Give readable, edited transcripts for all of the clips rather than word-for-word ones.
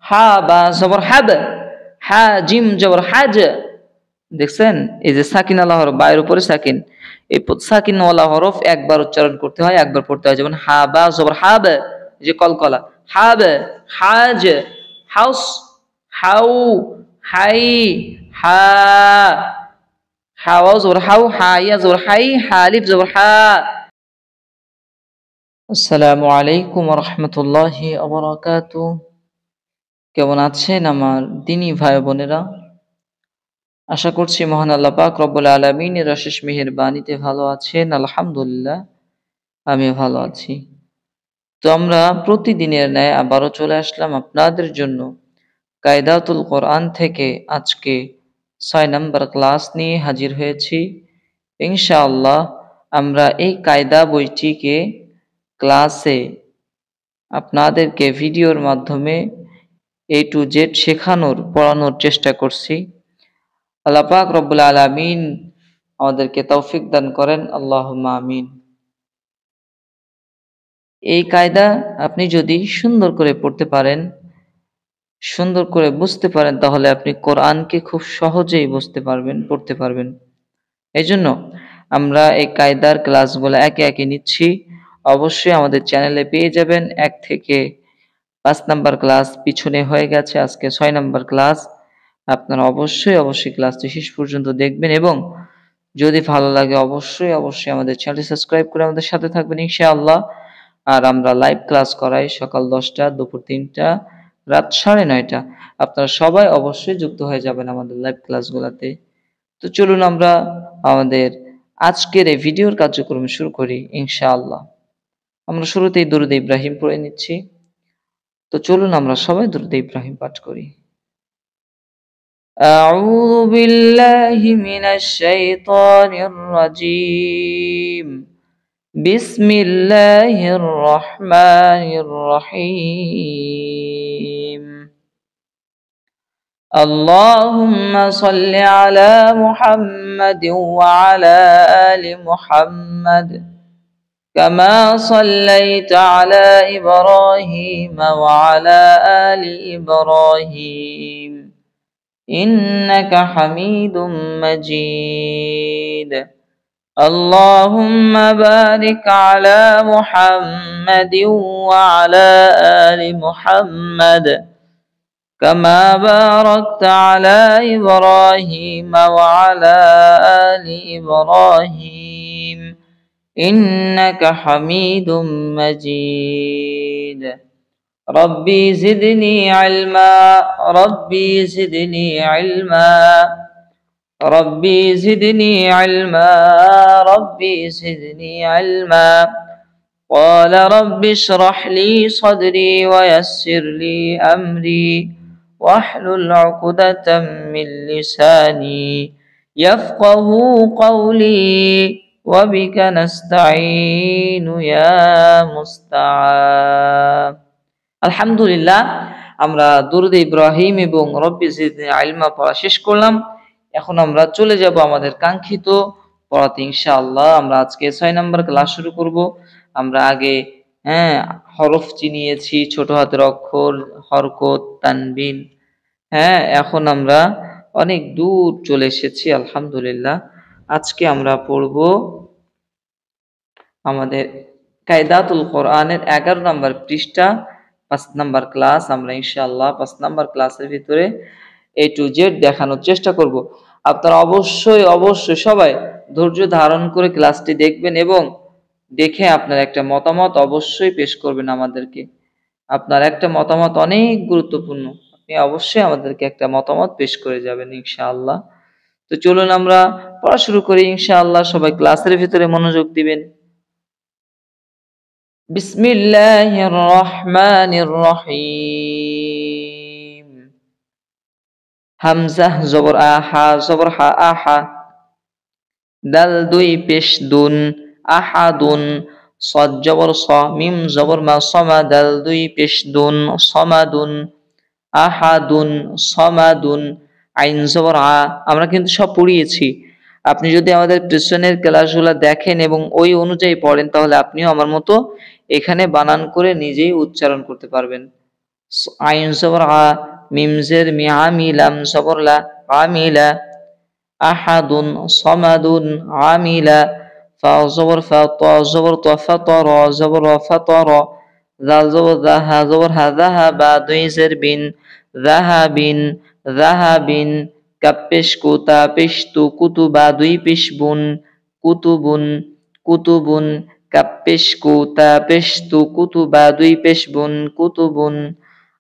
হা বা জবর হাব, হা জিম জবর হাজ। দেখছেন এই যে সাকিন আলা হরফ, বায়ের উপরে সাকিন, এই সাকিন ওয়ালা হরফ একবার উচ্চারণ করতে হয়, একবার পড়তে হয়। যেমন হা বা জবর হাব, যে কলকলা, হাব, হাজ, হাউস, হাউ, হাই, হা, হাওয়া জবর হাউ, হা ইয়া জবর হাই, হা আলিফ জবর হা। আসসালামু আলাইকুম ওয়া রাহমাতুল্লাহি ওয়া বারাকাতুহু। কেমন আছেন আমার দিনী ভাই বোনেরা? আশা করছি মহান আল্লাহ পাক রব্বুল আলামিনের অশেষ মেহেরবানিতে ভালো আছেন। আলহামদুলিল্লাহ আমিও ভালো আছি। তো আমরা প্রতিদিনের ন্যায় আবারও চলে আসলাম আপনাদের জন্য কায়দাতুল কোরআন থেকে আজকে ৬ নম্বর ক্লাস নিয়ে হাজির হয়েছি। ইনশাআল্লাহ আমরা এই কায়দা বইটিকে ক্লাসে আপনাদেরকে ভিডিওর মাধ্যমে A to Z শেখানোর, পড়ানোর চেষ্টা করছি। আল্লাহ পাক রব্বুল আলামিন আমাদেরকে তৌফিক দান করেন, আল্লাহুম্মা আমিন। এই কায়দা আপনি যদি সুন্দর করে পড়তে পারেন, সুন্দর করে বুঝতে পারেন, তাহলে আপনি কোরআনকে খুব সহজেই বুঝতে পারবেন, পড়তে পারবেন। এজন্য আমরা এই কায়দার ক্লাসগুলো একে একে নিচ্ছি। অবশ্যই আমাদের চ্যানেলে পেয়ে যাবেন ১ থেকে ৫ নাম্বার ক্লাস পিছনে হয়ে গেছে, আজকে ৬ নাম্বার ক্লাস। আপনারা অবশ্যই ক্লাসটি শেষ পর্যন্ত দেখবেন এবং যদি ভালো লাগে অবশ্যই আমাদের চ্যানেলটি সাবস্ক্রাইব করে আমাদের সাথে থাকবেন ইনশাআল্লাহ। আর আমরা লাইভ ক্লাস করাই সকাল ১০টা, দুপুর ৩টা, রাত ৯:৩০। আপনারা সবাই অবশ্যই যুক্ত হয়ে যাবেন আমাদের লাইভ ক্লাসগুলোতে। তো চলুন আমরা আমাদের আজকের এই ভিডিওর কার্যক্রম শুরু করি ইনশাআল্লাহ। আমরা শুরুতেই দুরূদ ইব্রাহিম পড়ে নিচ্ছি। তো চলুন আমরা সবাই দুরূদ ইব্রাহিম পাঠ করি। আউযু বিল্লাহি মিনাশ শাইতানির রাজীম। বিসমিল্লাহির রহমানির রহিম। আল্লাহুম্মা সাল্লি আলা মুহাম্মাদিন ওয়া আলা আলি মুহাম্মাদ كما صليت على إبراهيم وعلى آل إبراهيم إنك حميد مجيد اللهم بارك على محمد وعلى آل محمد كما باركت على إبراهيم وعلى آل إبراهيم إنك حميد مجيد ربي زدني علما ربي زدني علما ربي زدني علما ربي زدني علما قال رب اشرح لي صدري ويسر لي أمري واحلل عقدة من لساني يفقه قولي وبك نستعين يا মুস্তাআন। আলহামদুলিল্লাহ আমরা দুরূদ ইব্রাহিম এবং রব্বি জিদনি ইলমা পড়া শেষ করলাম। এখন আমরা চলে যাব আমাদের কাঙ্ক্ষিত পড়াতে ইনশাআল্লাহ। আমরা আজকে ৬ নম্বর ক্লাস শুরু করব। আমরা আগে হরফ চিনিয়েছি, ছোট হাতের অক্ষর, হরকত, তানবিন। এখন আমরা অনেক দূর চলে এসেছি আলহামদুলিল্লাহ। আজকে আমরা পড়ব আমাদের কায়দাতুল কোরআনের ১১ নম্বর পৃষ্ঠা, ৫ নম্বর ক্লাস। আমরা ইনশাআল্লাহ ৫ নম্বর ক্লাসের ভিতরে A to Z দেখানোর চেষ্টা করব। আপনারা অবশ্যই সবাই ধৈর্য ধারণ করে ক্লাসটি দেখবেন এবং দেখে আপনার একটা মতামত অবশ্যই পেশ করবেন আমাদেরকে। আপনার একটা মতামত অনেক গুরুত্বপূর্ণ। আপনি অবশ্যই আমাদেরকে একটা মতামত পেশ করে যাবেন ইনশাআল্লাহ। তো চলুন আমরা পড়া শুরু করি ইনশাআল্লাহ। সবাই ক্লাসের ভিতরে মনোযোগ দিবেন। বিসমিল্লাহির রহমানির রহিম। হামজা জবর আ, হা জবর হা, আহা। দাল দুই পেশ দুন, আহাদুন। সদ জবর স, মিম জবর মা, সমা। দাল দুই পেশ দুন, সমাদুন। আহাদুন, সমাদুন। আইন জবর আ। আমরা কিন্তু সব পড়িয়েছি। আপনি যদি আমাদের পিছনের ক্লাসগুলো দেখেন এবং ওই অনুযায়ী পড়েন, তাহলে আপনিও আমার মতো এখানে বানান করে নিজেই উচ্চারণ করতে পারবেন। আইন জবর আ, মিম জের মি, আমি লাম জবর লা, আমিলা। আহাদুন, সমাদুন, আমিলা। ফা জবর ফা, ত জবর ত, ফাতর জবর র, ফাতর। জাল জবর জা, হা জবর হা, যাহাবা। দুই জের বিন, যাহাবিন, যাহাবিন। কাপ পেশ কু, তা পেশ তু, কুতুবা। দুই পেশ বুন, কুতুবুন, কুতুবুন। কাপ পেশ কু, তা পেশ তু, কুতুবা। দুই পেশ বুন, কুতুবুন।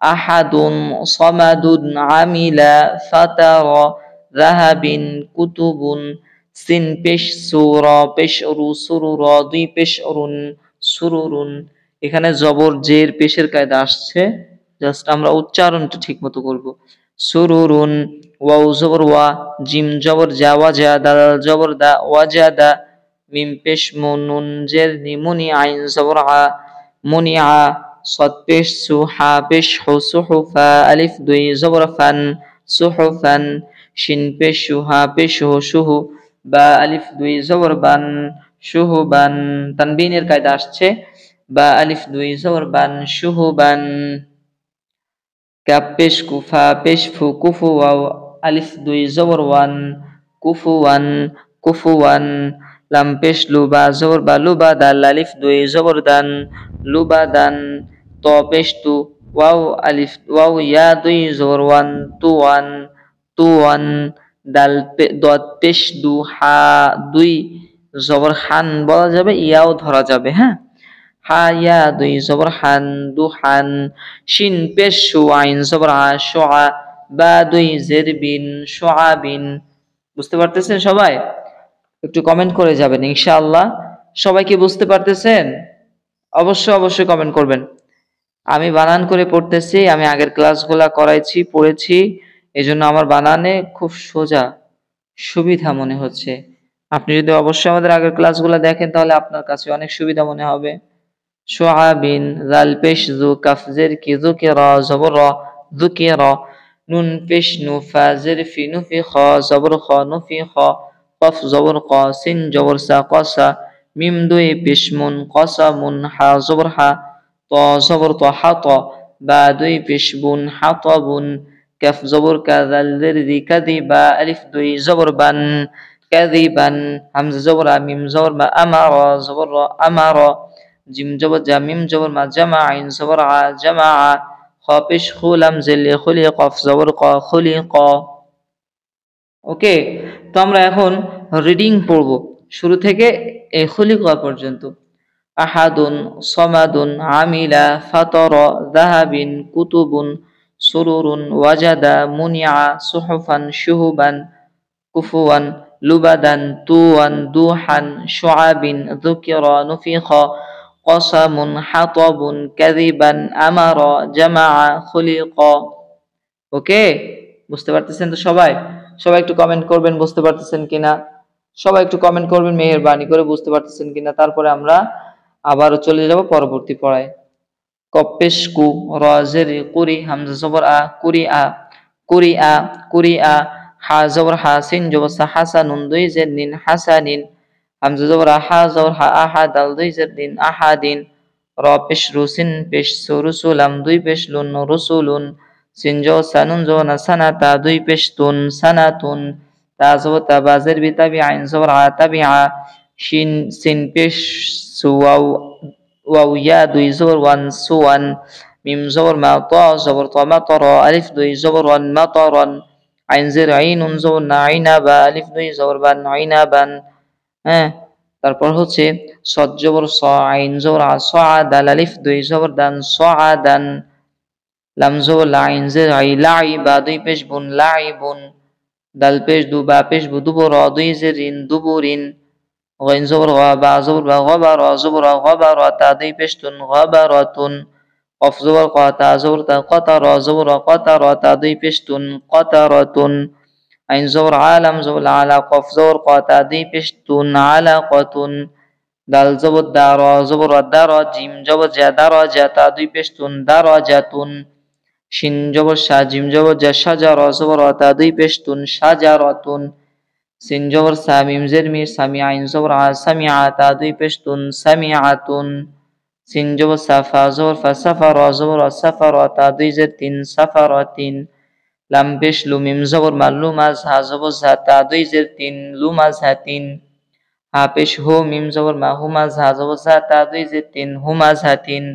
আহাদুন, সমাদুন, আমিলা। ফাতারা, যাহাবিন, কুতুবুন। সিন পেশ সু, র পেশ রু, সুরুর। দুই পেশ রুন, সুরুরুন। এখানে জবর জের পেশের কায়দা আসছে, জাস্ট আমরা উচ্চারণটা ঠিক মতো করবো। সুরুরুন। ওয়াও জবর ওয়া, জিম জবর জা, ওয়াজা। দাল জবর দা, ওয়াজাদা। মিম পেশ মু, নুন জের নি, মুনি। আইন জবর আ, মুনিআ। صاد পেশ সু, হা পেশ হু, সুহুফা। আলিফ দুই জবর ফান, সুহুফান। শিন পেশ সু, হা পেশ হু, সুহু। বা আলিফ দুই জবর বান, সুহুবান। তানবিনের কায়দা আসছে, বা আলিফ দুই জবর বান, সুহুবান। কাপ পেশ কু, ফা পেশ ফু, কুফু ওয়াও। আলিফ দুই জবর ওয়ান, কুফুওয়ান, কুফুওয়ান। লাম পেশ লু, বা জবর বা, লুবা। দাল আলিফ দুই জবর দান, লুবাদান। ত পেশ তু, ওয়াও আলিফ, ওয়াও ইয়া দুই জবর ওয়ান, তুওয়ান, তুওয়ান। দাল দত পেশ দু, হা দুই জবর হান বলা যাবে, ইয়াও ধরা যাবে, হ্যাঁ। হা ইয়া দুই জবর হান, দুহান। শিন পেশ সু, আইন জবর আ, শুআ। বা দুই জের বিন, শুআবিন। বুঝতে পারতেছেন সবাই? একটু কমেন্ট করে যাবেন ইনশাআল্লাহ। সবাই কি বুঝতে পারতেছেন? অবশ্যই অবশ্যই কমেন্ট করবেন। আমি বানান করে পড়তেছি, আমি আগের ক্লাসগুলা করাইছি, পড়েছি, এজন্য আমার বানানে খুব সোজা, সুবিধা মনে হচ্ছে। আপনি যদি অবশ্যই আমাদের আগের ক্লাসগুলো দেখেন তাহলে আপনার কাছে অনেক সুবিধা মনে হবে। শুআবিন। জাল পেশ জু, কাফ জের কি, যুকিরা জবর র, যুকিরা। নুন পেশ নু, ফা জের ফি, নুফিখ জবর খ, নুফিখ। কফ জবর ক, সিন জবর সা, কসা। মিম দুই পেশ মুন, কসামুন। হা জবর হা, ত জবর ত, হাত। বা দুই পেশ বুন, হাতাবুন। কাফ জবর কা, জাল জের জি, কাযিবা। আলিফ দুই জবর বান, কাযিবান। হামজা জবর আ, মিম জবর মা, আমারা জবর র, আমারা। জিম জবর জা, মিম জবর মা, জামা। আইন জবর আ, জামা। খ পেশ খু, লাম জের খুলি, কফ জবর ক, খুলি ক। ওকে, তো আমরা এখন রিডিং পড়ব শুরু থেকে এই খুলি ক পর্যন্ত। আহাদুন, সমাদুন, আমিলা। ফাতরা, যাহাবিন, কুতুবুন। সুরুরুন, ওয়াজাদা, মুনিআ। সুহুফান, শুহুবান। কুফুয়ান, লুবাদান। তুওয়ান, দুহান। শুআবিন, যুকিরা। নুফিখ। কসামুন, হাতাবুন। কাযিবান, আমারা। জামা, খুলিক। ওকে, বুঝতে পারতেছেন তো সবাই? সবাই একটু কমেন্ট করবেন বুঝতে পারতেছেন কিনা। সবাই একটু কমেন্ট করবেন মেহেরবানি করে, বুঝতে পারতেছেন কিনা। তারপরে আমরা আবারও চলে যাব পরবর্তী পড়ায়। কপেশ কু, র জের কুরি। হামজা জবর আ, কুরি আ, কুরি আ, কুরি আ। হা জবর হা, সিন জবর সা, হাসানুন। দুই জের নিন, হাসানিন। হামজা জবর আ, হা জবর হা, আহা। দাল দুই জের দিন, আহাদিন। র পেশ রু, সিন পেশ সু, রুসুলাম। দুই পেশ লুন, রুসুলুন। সিন জবর সা, নুন জবর না, সানাতা। দুই পেশ তুন, সানাতুন। তা জবর তা, বা জের বি, তাবি। আইন জবর আ, তাবিআ। শিন সিন পেশ সু, ওয়াও, ওয়াও ইয়া দুই জবর ওয়ান, সুওয়ান। মিম জবর মা, ত জবর ত, মাতর। আলিফ দুই জবর ওয়ান, মাতরন। আইন জের আইনুন জবর না, আইনাবা। আলিফ দুই জবর বান, আইনাবান। হ্যাঁ, তারপর হচ্ছে সদ জবর স, আইন জবর আ, সআদাল। আলিফ দুই জবর দান, সআদান। লাম জবর লা, আইন জের আই, লাইবা। দুই পেশ বুন, লাইবুন। দাল পেশ দু, বা পেশ বু, দুবর। দুই জের ইন, দুবুরিন। غين زبر غابا زبر غبر زبر غبر تادي بشتن غبرة. قف زبر قاتا زبر قطر زبر قطر تادي بشتن قطرة. عين زبر عالم زبر على قف زبر قاتا دي بشتن علقة. دال زبر دار زبر دار. جيم زبر جا درجة تادي بشتن درجة. شين زبر شا، جيم زبر جا شجرة زبر تادي بشتن شجرة. সিন জবর সা, মিম জের মি, সামি। আইন জবর আ, সামিআ। তা দুই পেশ তুন, সামিআতুন। সিন জবর সা ফা জবর ফা সাফা র জবর সাফা র তা দুই জের তিন সাফা র তিন লাম পেশ লু মিম জবর মা লু মা ঝা জবর ঝা তা দুই জের তিন লু মা ঝা তিন হা পেশ হো মিম জবর মা হু মা ঝা জবর ঝা তা দুই জের তিন হু মা ঝা তিন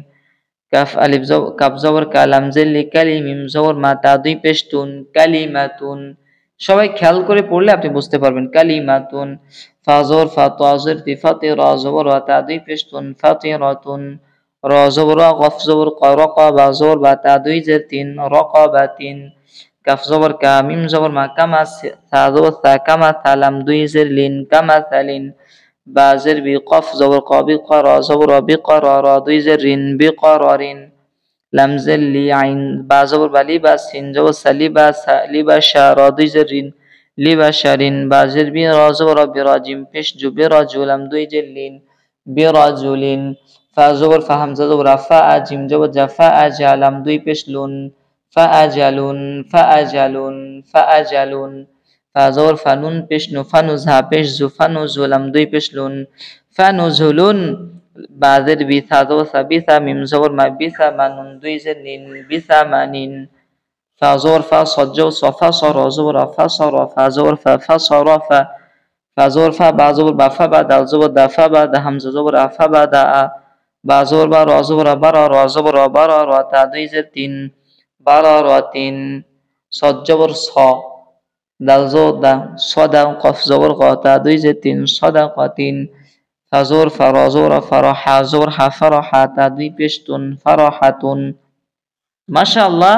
কাফ আলিফ জবর কাফ জবর কা লাম জের লি কালি মিম জবর মা তা দুই পেশ তুন কালিমাতুন। সবাই খেয়াল করে পড়লে আপনি বুঝতে পারবেন। কালিমাতুন ফা জবর ফা তা জের তি ফাতি রা জবর ওয়া তা দুই পেশ তুন ফাতিরাতুন র জবর ওয়া কফ জবর কা রা কা বা জবর বা তা দুই জের তিন রাকাবাতিন কাফ জবর কা মিম জবর মা কামা সা জবর সা কামা সালাম দুই জের লিন কামা সালিন বা জের বি কফ জবর ক বি ক রা জবর বি ক রা রা দুই জের রিন বি ক রারিন লাম জের লি আইন বা জবর বা লি বা সিন জবর সালি বা সা লি বা শা রা দুই জের রিন লি বা শারিন বা জের বি রা জবর বি রা জিম পেশ জু বি রা জুলাম দুই জের লিন বি রা জুলিন ফা জবর ফা হামজা জবর ফা আ জিম জবর জা ফা আ জালাম দুই পেশ লুন ফা আ জালুন ফা আ জালুন ফা আ জালুন ফা জবর ফা নুন পেশ নু ফা নু ঝা পেশ জু ফা নু জুলাম দুই পেশ লুন ফা নু ঝুলুন বা জের বি সা জবর সা বি সা মিম জবর মা বি সা মানুন দুই জের নিন বি সা মানিন ফা জবর ফা সদ জবর সফা সর জবর ফা সর ফা জবর ফা ফা সর ফা ফা জবর ফা বা জবর বা ফা বা দাল জবর দা ফা বা দা হামজা জবর আফা বা দা আ বা জবর বা র জবর বা র র জবর বা র র তা দুই জের তিন বা র র তিন সদ জবর স দাল জবর দা সদা কফ জবর ক তা দুই জের তিন সদা ক তিন ফা জবর ফা র জবর ফা র হা জবর হা ফা র হা তা দুই পেশ তুন ফা র হাতুন। মাশাআল্লাহ,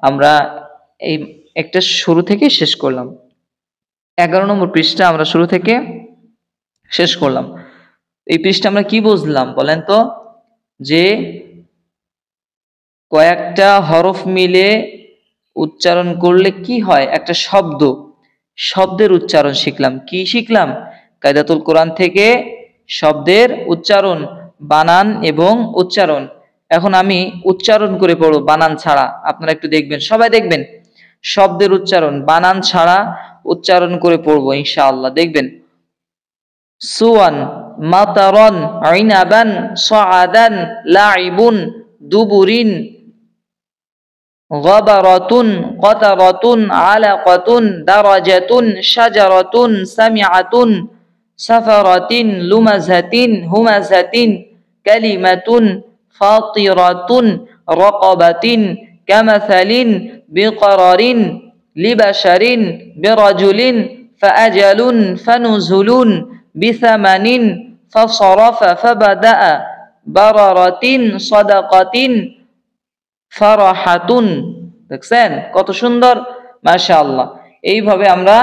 আমরা এই একটা শুরু থেকে শেষ করলাম। 11 নম্বর পৃষ্ঠা আমরা শুরু থেকে শেষ করলাম। এই পৃষ্ঠা আমরা কি বুঝলাম বলেন তো? যে কয়েকটা হরফ মিলে উচ্চারণ করলে কি হয়, একটা শব্দের উচ্চারণ শিখলাম। কি শিখলাম? কায়দাতুল কোরআন থেকে শব্দের উচ্চারণ, বানান এবং উচ্চারণ। এখন আমি উচ্চারণ করে পড়ব বানান ছাড়া, আপনারা একটু দেখবেন, সবাই দেখবেন। শব্দের উচ্চারণ বানান ছাড়া উচ্চারণ করে পড়বো ইনশাআল্লাহ, দেখবেন। সুয়ান, মাতারন, ইনাবান, সাআদান, লাইবুন, দুবুরিন, গাবারাতুন, কাতারাতুন, আলাকাতুন, দারাজাতুন, শাজারাতুন, সামিআতুন, সাফারাতিন, লুমাজাতিন, হুমাজাতিন, কালিমাতুন, ফাতিরাতুন, রাকাবাতিন, কামাসালিন, বিকরারিন, লিবাশারিন, বিরাজুলিন, ফাআজালুন, ফানুজুলুন, বিসামানিন, ফাসরাফা, ফাবাদাআ, বারারাতিন, সাদাকাতিন, ফারাহাতুন। দেখছেন কত সুন্দর, মাশাআল্লাহ। এইভাবে আমরা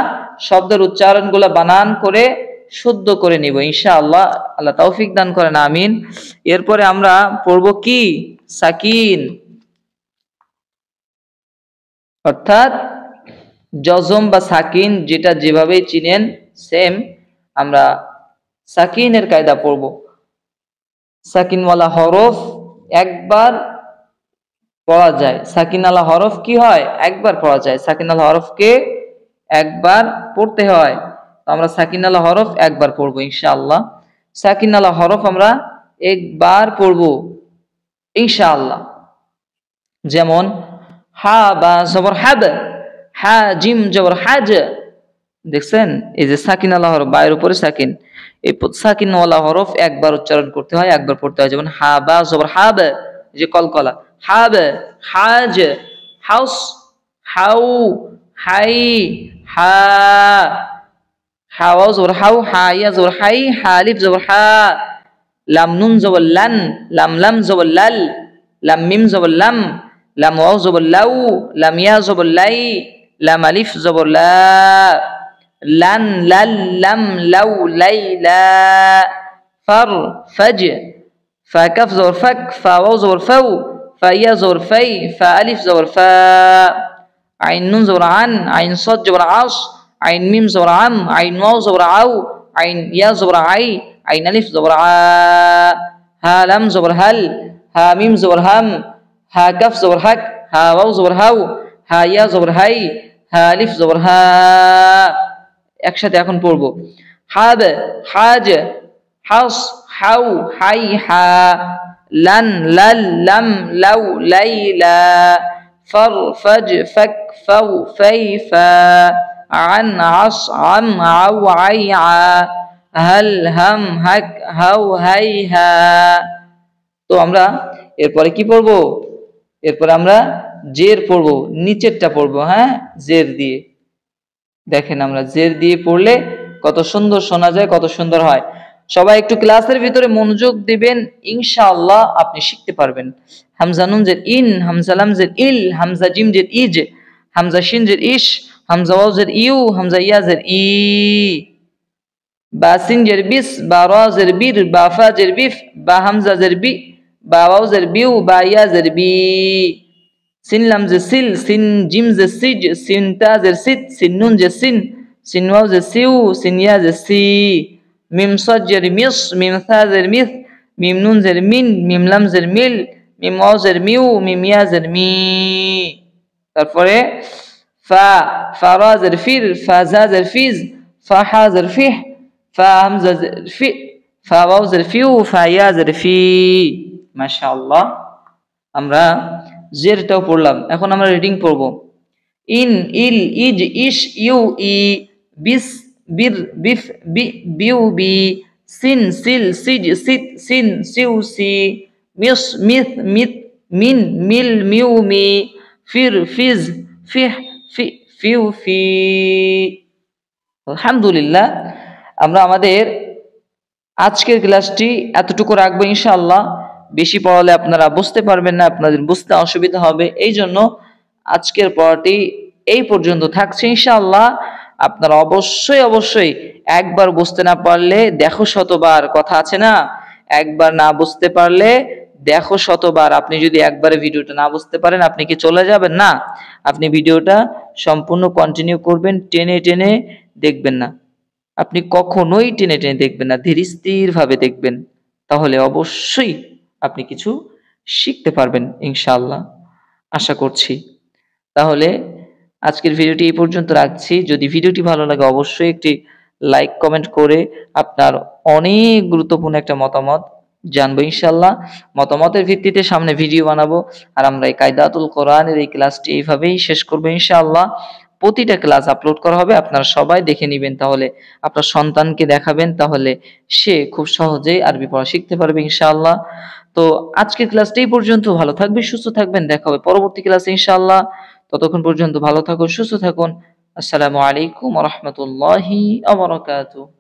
শব্দের উচ্চারণগুলো বানান করে শুদ্ধ করে নিব ইনশাআল্লাহ। আল্লাহ তৌফিক দান করেন, আমিন। এরপরে আমরা পড়ব কি? সাকিন, অর্থাৎ জজম বা সাকিন, যেটা যেভাবে চিনেন সেম আমরা সাকিনের কায়দা পড়ব। সাকিনওয়ালা হরফ একবার পড়া যায়। সাকিনালা হরফ কি হয়? একবার পড়া যায়। সাকিনালা হরফকে একবার পড়তে হয়। আমরা সাকিনালা হরফ একবার পড়বো ইনশাআল্লাহ। সাকিনালা হরফ আমরা একবার পড়বো ইনশাআল্লাহ। যেমন হা বা জবর হাব, হা জিম জবর হাজ। দেখছেন এই যে সাকিনালা হরফ, বায়ের উপরে সাকিন, এই সাকিনওয়ালা হরফ একবার উচ্চারণ করতে হয়, একবার পড়তে হয়। যেমন হা বা জবর হাব, যে কলকলা, হাব, হাজ, হাউস, হাউ, হাই, হা, হাওয়া জবর হাউ, হাইয়া জবর হাই, হালিফ জবর হা, লাম নুন জবর লান, লাম লাম জবর লাল, লাম মিম জবর লাম, লাম ওয়াও জবর লাউ, লাম ইয়া জবর লাই, লাম আলিফ জবর লা, লান লাল লাম লাউ লাইলা, ফার ফাজ, ফা কাফ জবর ফাক, ফা ওয়াও জবর ফাউ, ফা ইয়া জবর ফাই, ফা আলিফ জবর ফা, আইন নুন জবর আন, আইন সাদ জবর আস, আইন মিম জবর আম, আইন ওয়াও জবর আউ, আইন ইয়া জবর আই, আইন আলিফ জবর আ, হা লাম জবর হাল, হা মিম জবর হাম, হা কাফ জবর হাক, হা ওয়াও জবর হাউ, হা ইয়া জবর হাই, হা আলিফ জবর হা। একসাথে এখন পড়বো। হাব, হাজ, হাস, হাউ, হাই, হা, লান লাল লাম লাউ লাইলা ফার ফাজ ফাক ফাউ ফাইফা আন আস আম আউ আইআ হাল হাম হাক হাউ হাইহা। তো আমরা এরপরে কি পড়বো? এরপরে আমরা জের পড়বো, নিচেরটা পড়বো, হ্যাঁ, জের দিয়ে। দেখেন আমরা জের দিয়ে পড়লে কত সুন্দর শোনা যায়, কত সুন্দর হয়। সবাই একটু ক্লাসের ভিতরে মনোযোগ দিবেন, ইনশাআল্লাহ আপনি শিখতে পারবেন। হামজা নুন জের ইন, হামজা লাম জের ইল, হামজা জিম জের ইজ, হামজা শিন জের ইশ, হামজা ওয়াও জের ইউ, হামজা ইয়া জের ই, বা সিন জের বিস, বা রা জের বির, বা ফা জের বিফ, বা হামজা জের বি, বা ওয়াও জের বিউ, বা ইয়া জের বি, সিন লাম জের সিল, সিন জিম জের সিজ, সিন তা জের সিত, সিন নুন জের সিন, সিন ওয়াও জের সিউ, সিন ইয়া জের সি, মিম সাদ জের মিস, মিম সা জের মিস, মিম নুন জের মিন, মিম লাম জের মিল, মিম ওয়াও জের মিউ, মিম ইয়া জের মি। তারপরে ফা, ফা রা জের ফির, ফা জা জের ফিজ, ফা হা জের ফিহ, ফা হামজা জের ফি, ফা ওয়াও জের ফিউ, ফা ইয়া জের ফি। মাশাআল্লাহ, আমরা জেরটাও পড়লাম। এখন আমরা রিডিং পড়ব। ইন, ইল, ইজ, ইশ, ইউ, ই, বিস, বির, বিফ, বি, বিউ, বি, সিন, সিল, সিজ, সিত, সিন, সিউ, সি, মিস, মিথ, মিত, মিন, মিল, মিউ, মি, ফির, ফিজ, ফিহ, ফি, ফিউ, ফি। আলহামদুলিল্লাহ, আমরা আমাদের আজকের ক্লাসটি এতটুকু রাখবো ইনশাআল্লাহ। বেশি পড়ালে আপনারা বুঝতে পারবেন না, আপনাদের বুঝতে অসুবিধা হবে। এই জন্য আজকের পড়াটি এই পর্যন্ত থাকছে ইনশাআল্লাহ। আপনারা অবশ্যই অবশ্যই একবার বুঝতে না পারলে দেখো শতবার, কথা আছে না, একবার না বুঝতে পারলে দেখো শতবার। আপনি যদি একবারে ভিডিওটা না বুঝতে পারেন, আপনি কি চলে যাবেন? না, আপনি ভিডিওটা সম্পূর্ণ কন্টিনিউ করবেন, টেনে টেনে দেখবেন না। আপনি কখনোই টেনে টেনে দেখবেন না, ধীর স্থির ভাবে দেখবেন, তাহলে অবশ্যই আপনি কিছু শিখতে পারবেন ইনশাআল্লাহ, আশা করছি। তাহলে আজকের ভিডিওটি এই পর্যন্ত রাখছি। যদি ভিডিওটি ভালো লাগে অবশ্যই একটি লাইক কমেন্ট করে আপনার অনেক গুরুত্বপূর্ণ একটা মতামত জানবো ইনশাআল্লাহ। মতামতের ভিত্তিতে সামনে ভিডিও বানাবো। আর আমরা এই কায়দাতুল কোরআনের এই ক্লাসটি এইভাবেই শেষ করবো ইনশাআল্লাহ। প্রতিটা ক্লাস আপলোড করা হবে, আপনারা সবাই দেখে নেবেন, তাহলে আপনার সন্তানকে দেখাবেন, তাহলে সে খুব সহজেই আরবি পড়া শিখতে পারবে ইনশাআল্লাহ। তো আজকের ক্লাসটা এই পর্যন্ত। ভালো থাকবেন, সুস্থ থাকবেন, দেখা হবে পরবর্তী ক্লাসে ইনশাআল্লাহ। ততক্ষণ পর্যন্ত ভালো থাকুন, সুস্থ থাকুন। আসসালামু আলাইকুম ওয়া রাহমাতুল্লাহি ওয়া বারাকাতুহু।